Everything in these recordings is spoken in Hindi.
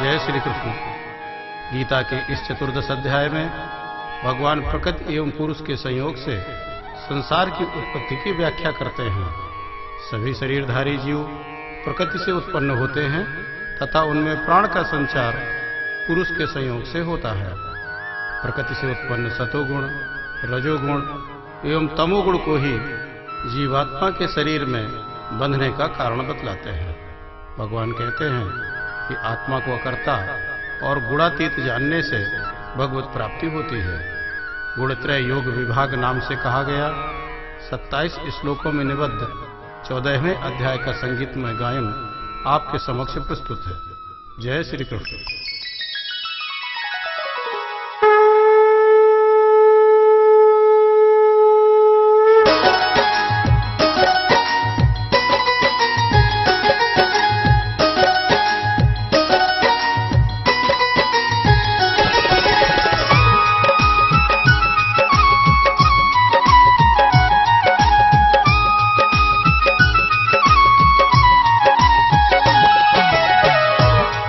जय श्री कृष्ण। गीता के इस चतुर्दश अध्याय में भगवान प्रकृति एवं पुरुष के संयोग से संसार की उत्पत्ति की व्याख्या करते हैं। सभी शरीरधारी जीव प्रकृति से उत्पन्न होते हैं तथा उनमें प्राण का संचार पुरुष के संयोग से होता है। प्रकृति से उत्पन्न सतोगुण, रजोगुण एवं तमोगुण को ही जीवात्मा के शरीर में बंधने का कारण बतलाते हैं। भगवान कहते हैं कि आत्मा को अकर्ता और गुणातीत जानने से भगवत प्राप्ति होती है। गुणत्रय योग विभाग नाम से कहा गया 27 श्लोकों में निबद्ध 14वें अध्याय का संगीतमय गायन आपके समक्ष प्रस्तुत है। जय श्री कृष्ण।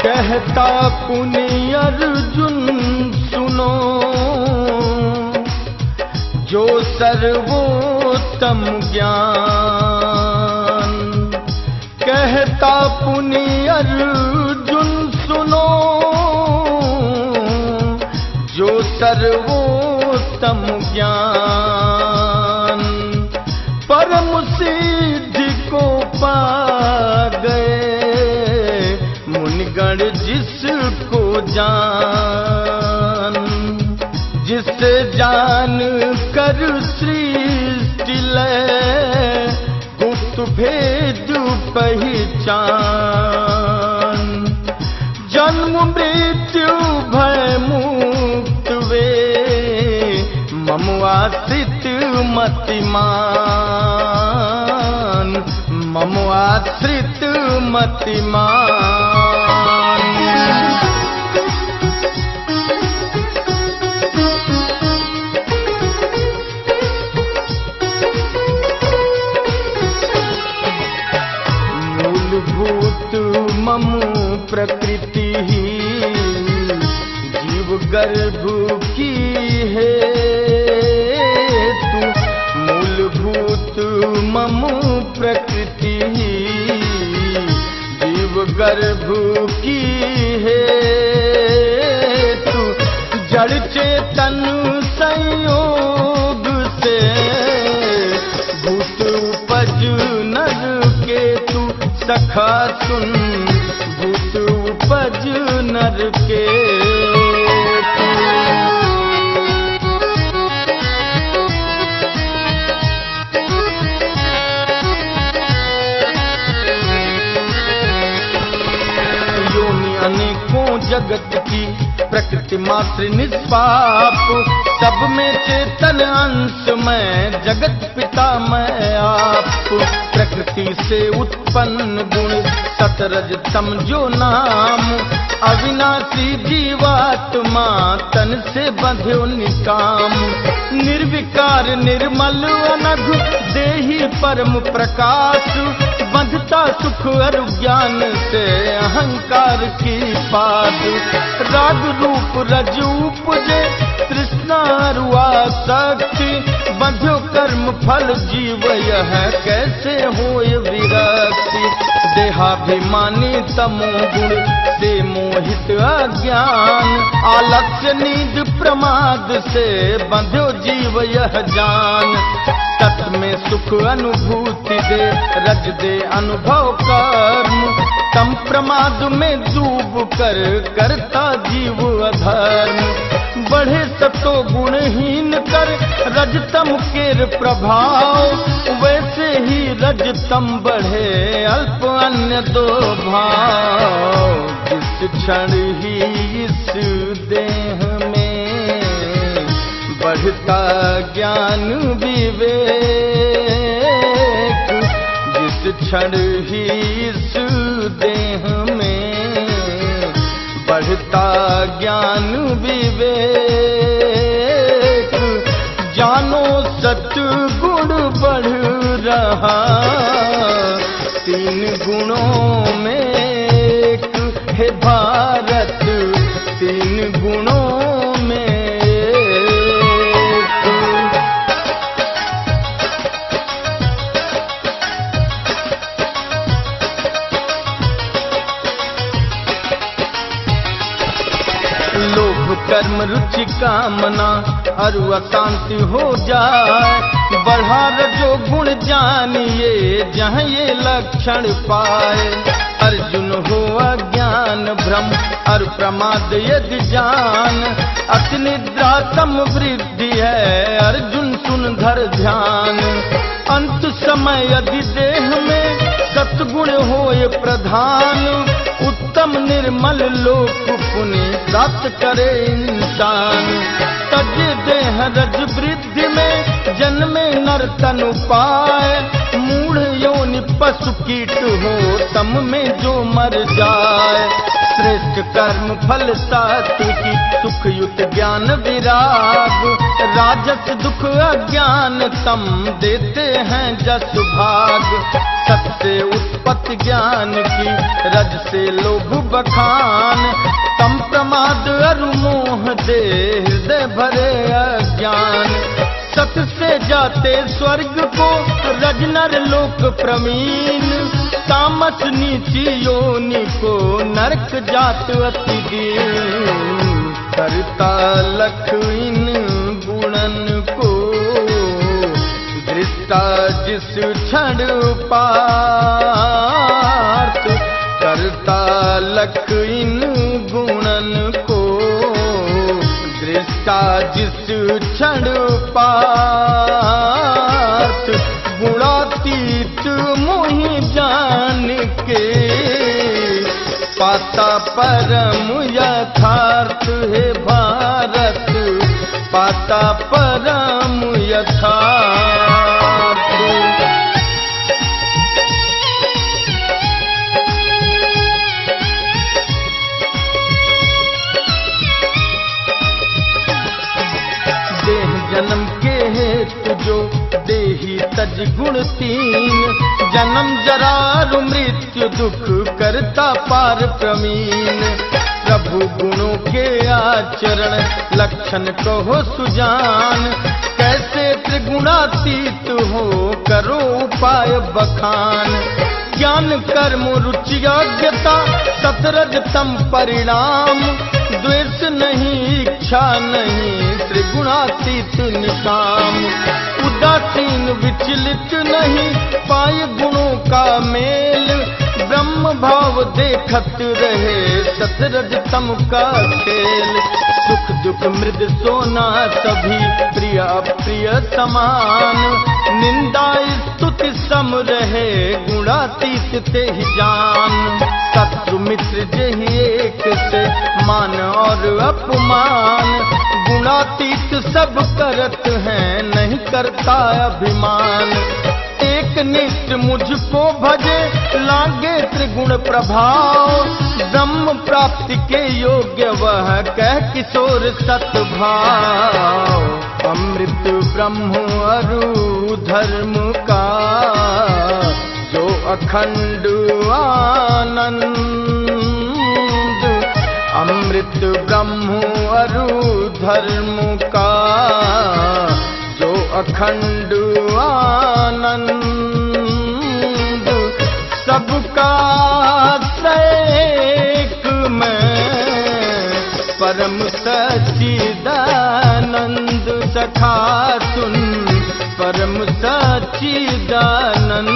कहता पुनि अर्जुन सुनो, जो सर्वोत्तम ज्ञान। कहता पुनि अर्जुन सुनो, जो सर्वोत्तम ज्ञान। परम सिद्धि को पा गए मुनिगण जिसको जान। जिसे जान कर सृष्टि लय गुप्त भेद पहचान। जन्म मृत्यु भय मुक्त वे मम आश्रित मतिमान। मम आश्रित मतिमान। मूलभूत मम प्रकृति ही जीव गर्भ की है तू। मूलभूत मम प्रकृति जीव गर्भ की है तू। जड़ चेतन संयोग से भूत उपज नर के तू। सखा सुन भूत उपज नर के तू। अनेकों जगत की प्रकृति मात्र निष्पाप। सब में चेतन अंश में जगत पिता मैं आप। प्रकृति से उत्पन्न गुण सतरज तम जो नाम। अविनाशी जीवात्मा तन से बंध्यो निकाम। निर्विकार निर्मल अनघ देहि परम प्रकाश। बंधता सुख और ज्ञान से अहंकार की पास। राग रूप रज उपजे तृष्णा आसक्ति। बंध्यो कर्म फल जीव यह कैसे होय विरक्ति। देहाभिमानी तमोगुण से मोहित अज्ञान। आलस्य नींद प्रमाद से बंध्यो जीव यह जान। तत् में सुख अनुभूति दे रज दे अनुभव कर्म। तम प्रमाद में डूब कर करता जीव अधर्म। बढ़े सतो गुणहीन कर रजतम केर प्रभाव। वैसे ही रजतम बढ़े अल्प अन्य दो भाव। जिस क्षण ही इस देह में बढ़ता ज्ञान विवेक। जिस क्षण ही इस देह में बढ़ता ज्ञान विवेक। जानो सतगुण बढ़ रहा 3 गुणों में एक है भारत कर्म रुचि कामना अरु अशांति हो जाए। बढ़ा रजो गुण जानिए जहाँ ये लक्षण पाए। अर्जुन हो अज्ञान भ्रम और प्रमाद यदि जान, अति निद्रा तम वृद्धि है अर्जुन सुन धर ध्यान। अंत समय यदि देह में सतगुण होए प्रधान, उत्तम निर्मल लोक पुण्य प्राप्त करे इंसान। तज देह रज वृद्धि में जन्मे नर तनु पाए, मूढ़ योनि पशु कीट हो तम में जो मर जाए। श्रेष्ठ कर्म फल सात्विकी सुख युत ज्ञान विराग, राजस दुख अज्ञान तम देते हैं जस भाग। सत से उत्पत्ति ज्ञान की रज से लोभ बखान, तम प्रमाद अरु मोह दे हृदय भरे अज्ञान। सत से जाते स्वर्ग को रज नर लोक प्रमीण, तामस नीची योनि को नरक जात अति दीन। करता लख इन गुणन को दृष्टा जिस क्षण पार्थ, करता लख इन गुणन को दृष्टा जिस क्षण पार्थ। गुणातीत मोहि जान के पाता परम यथार्थ है भारत, पाता परम यथार्थ। देह जन्म के हेतु जो देही तज गुण तीन, जन्म जरारु मृत्यु दुख करता पार प्रमीन। प्रभु गुणों के आचरण लक्षण कहो सुजान, कैसे त्रिगुणातीत हो करो उपाय बखान। ज्ञान कर्म रुचि योग्यता सतरज तम परिणाम, द्वेष नहीं इच्छा नहीं त्रिगुणातीत निकाम। उदासीन विचलित नहीं पाए गुणों का मेल, ब्रह्म भाव देखत रहे सतरज तम का खेल। सुख दुख मृद सोना सभी प्रिय अप्रिय समान, निंदा स्तुति सम रहे गुणातीत ते ही जान। शत्रु मित्र जही एक से मान और अपमान, गुणातीत सब करत हैं नहीं करता अभिमान। एक नित्य मुझको भजे लागे त्रिगुण प्रभाव, ब्रह्म प्राप्ति के योग्य वह कह किशोर सतभाव। अमृत ब्रह्म अरु धर्म का जो अखंड आनंद, अमृत ब्रह्म अरु धर्म का जो अखंड आनंद। सबका एक में परम सच्चिदानंद, सखा सुन परम सच्चिदानंद।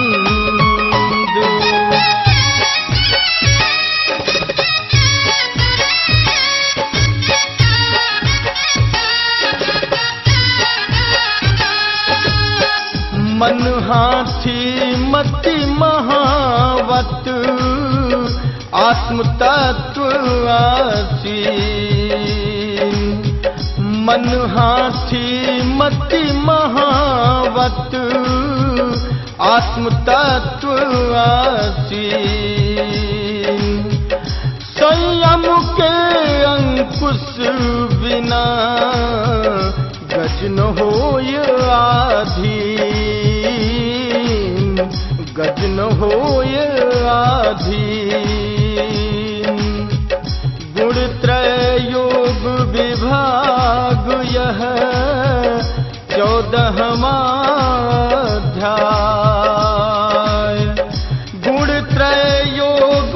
मन हाथी मति महावत, आत्म तत्व आसीन। मन हाथी मति महावत, आत्म तत्व आसीन। संयम के अंकुश बिना गज न होय आधीन, गज न होय आधीन। गुण त्रय योग विभाग यह 14वां अध्याय। गुण त्रय योग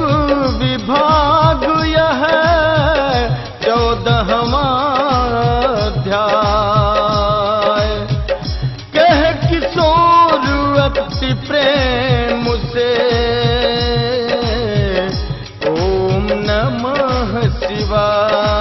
विभाग यह 14वां जाए। कह किशोर अति प्रेम से ओम नमः शिवाय।